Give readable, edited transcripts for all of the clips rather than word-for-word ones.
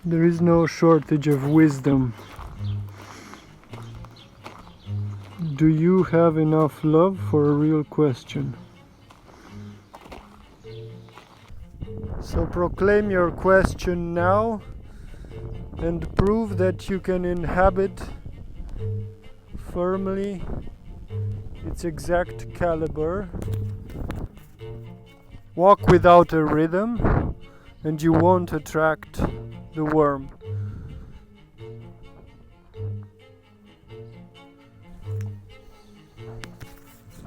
There is no shortage of wisdom. Do you have enough love for a real question? So proclaim your question now and prove that you can inhabit firmly its exact caliber. Walk without a rhythm and you won't attract the worm.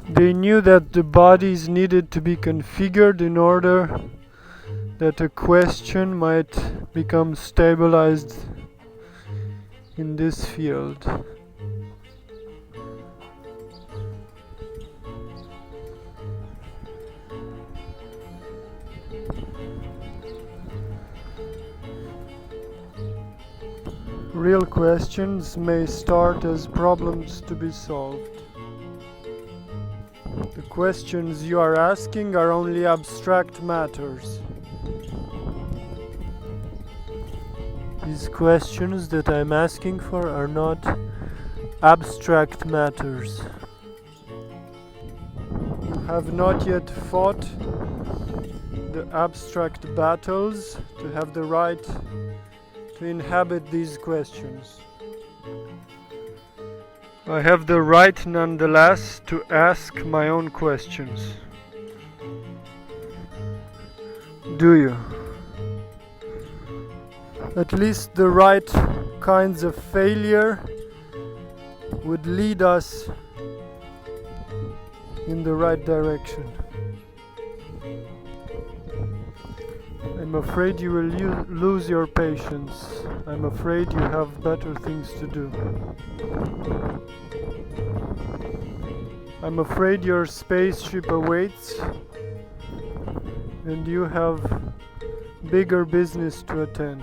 They knew that the bodies needed to be configured in order that a question might become stabilized in this field. Real questions may start as problems to be solved. The questions you are asking are only abstract matters. These questions that I'm asking for are not abstract matters. You have not yet fought the abstract battles to have the right to inhabit these questions. I have the right nonetheless to ask my own questions. Do you? At least the right kinds of failure would lead us in the right direction. I'm afraid you will lose your patience. I'm afraid you have better things to do. I'm afraid your spaceship awaits and you have bigger business to attend.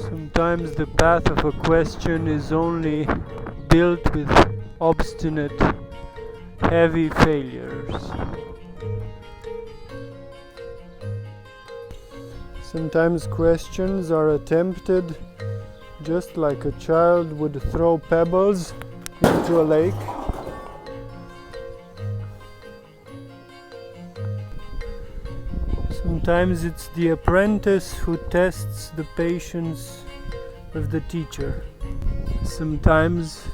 Sometimes the path of a question is only built with obstinate, heavy failures. Sometimes questions are attempted just like a child would throw pebbles into a lake. Sometimes it's the apprentice who tests the patience of the teacher. Sometimes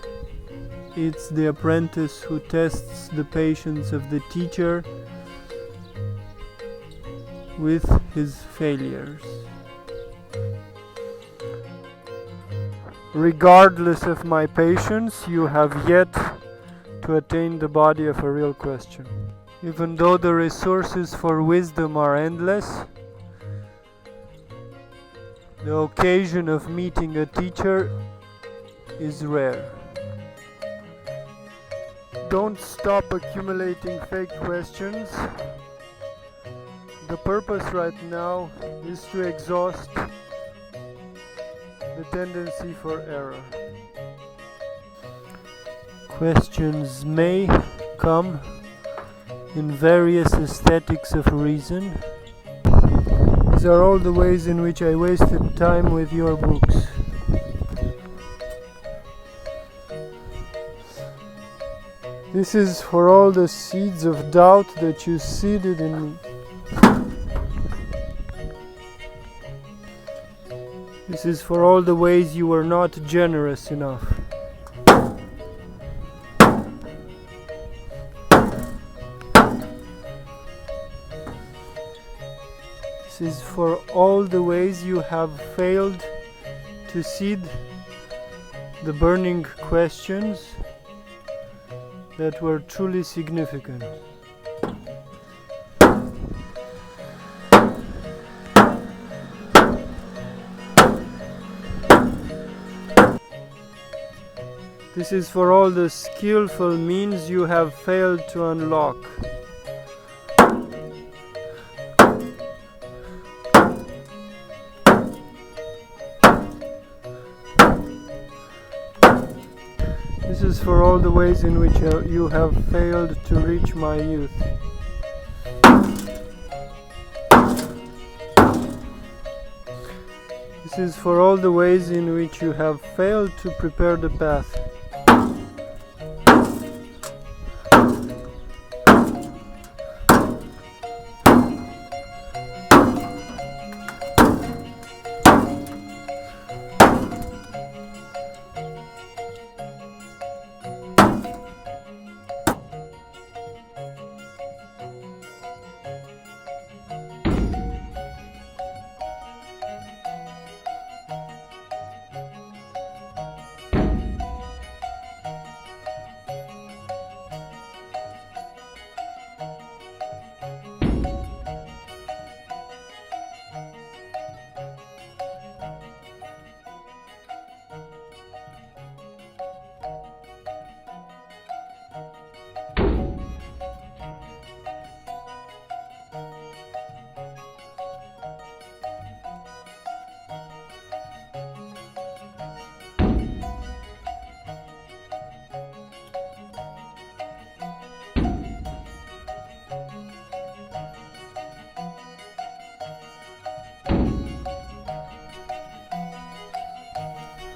it's the apprentice who tests the patience of the teacher with his failures. Regardless of my patience, you have yet to attain the body of a real question. Even though the resources for wisdom are endless, the occasion of meeting a teacher is rare. Don't stop accumulating fake questions. The purpose right now is to exhaust the tendency for error. Questions may come in various aesthetics of reason. These are all the ways in which I wasted time with your books. This is for all the seeds of doubt that you seeded in me. This is for all the ways you were not generous enough. This is for all the ways you have failed to seed the burning questions that were truly significant. This is for all the skillful means you have failed to unlock. This is for all the ways in which you have failed to reach my youth. This is for all the ways in which you have failed to prepare the path.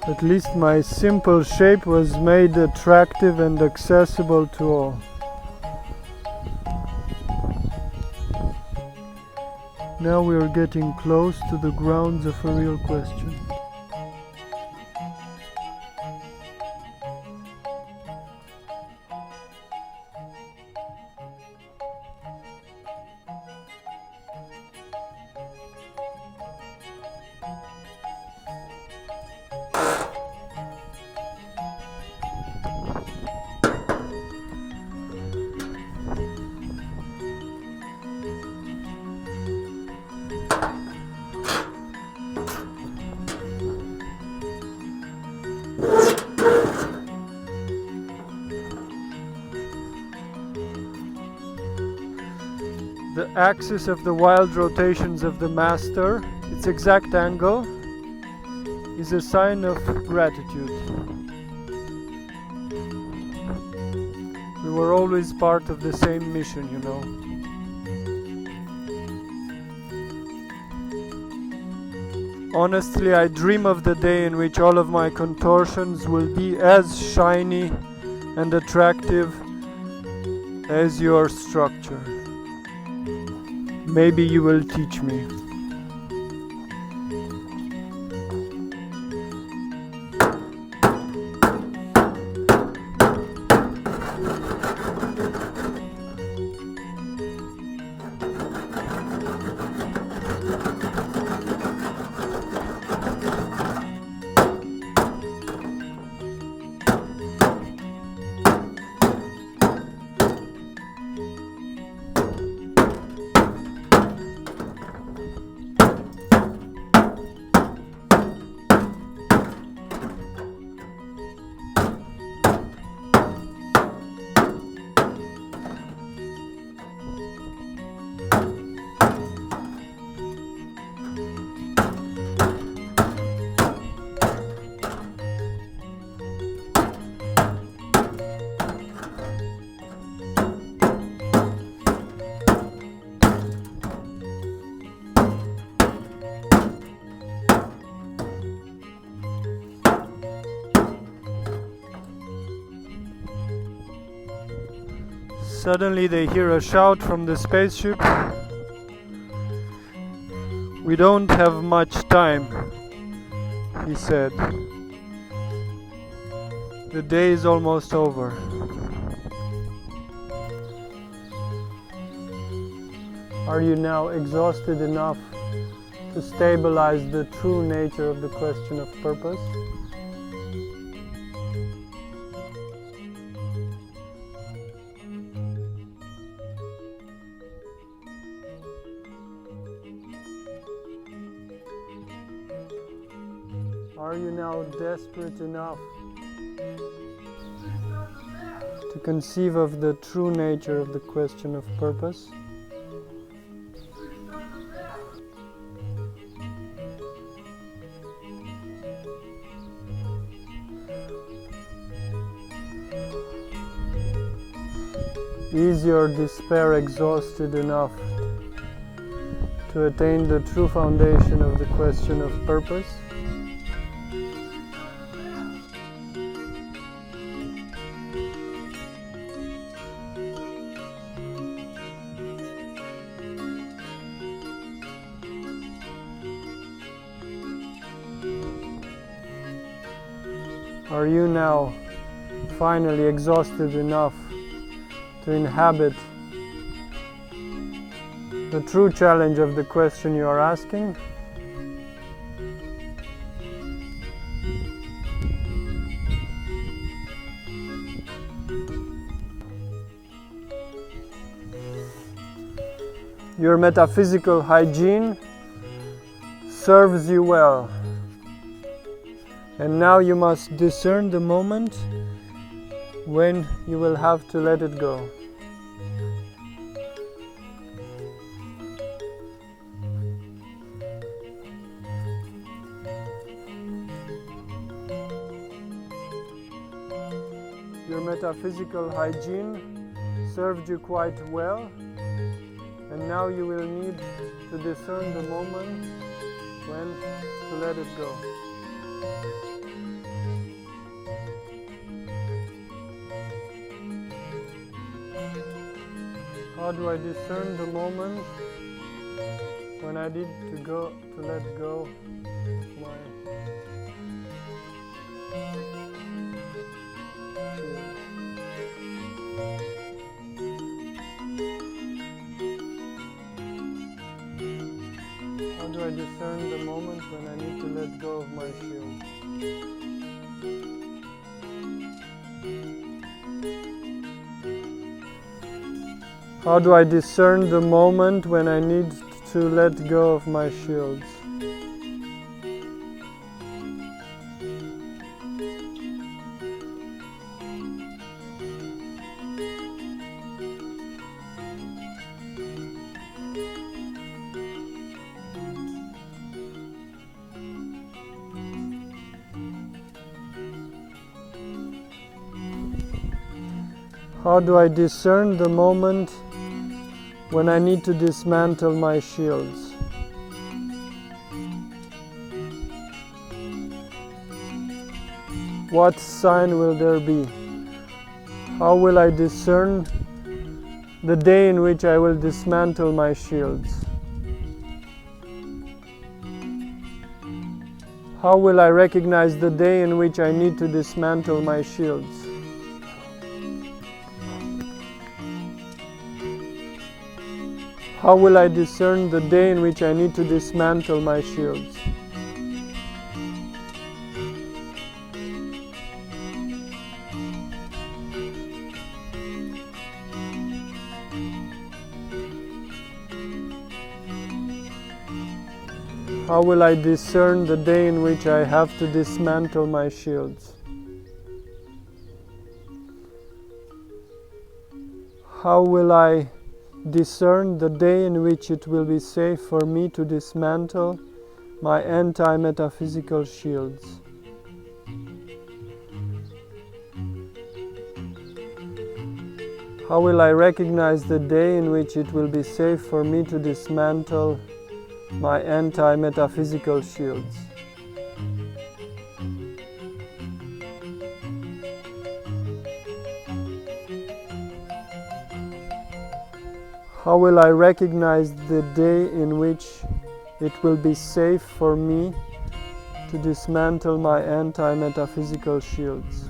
At least my simple shape was made attractive and accessible to all. Now we are getting close to the grounds of a real question. The axis of the wild rotations of the master, its exact angle, is a sign of gratitude. We were always part of the same mission, you know. Honestly, I dream of the day in which all of my contortions will be as shiny and attractive as your structure. Maybe you will teach me. Suddenly they hear a shout from the spaceship. "We don't have much time," he said. "The day is almost over." Are you now exhausted enough to stabilize the true nature of the question of purpose? Are you now desperate enough to conceive of the true nature of the question of purpose? Is your despair exhausted enough to attain the true foundation of the question of purpose? Are you now finally exhausted enough to inhabit the true challenge of the question you are asking? Your metaphysical hygiene serves you well, and now you must discern the moment when you will have to let it go. Your metaphysical hygiene served you quite well, and now you will need to discern the moment when to let it go. How do I discern the moment when I need to let go my shield? How do I discern the moment when I need to let go of my shield? How do I discern the moment when I need to let go of my shields? How do I discern the moment when I need to dismantle my shields? What sign will there be? How will I discern the day in which I will dismantle my shields? How will I recognize the day in which I need to dismantle my shields? How will I discern the day in which I need to dismantle my shields? How will I discern the day in which I have to dismantle my shields? How will I discern the day in which it will be safe for me to dismantle my anti-metaphysical shields? How will I recognize the day in which it will be safe for me to dismantle my anti-metaphysical shields? How will I recognize the day in which it will be safe for me to dismantle my anti-metaphysical shields?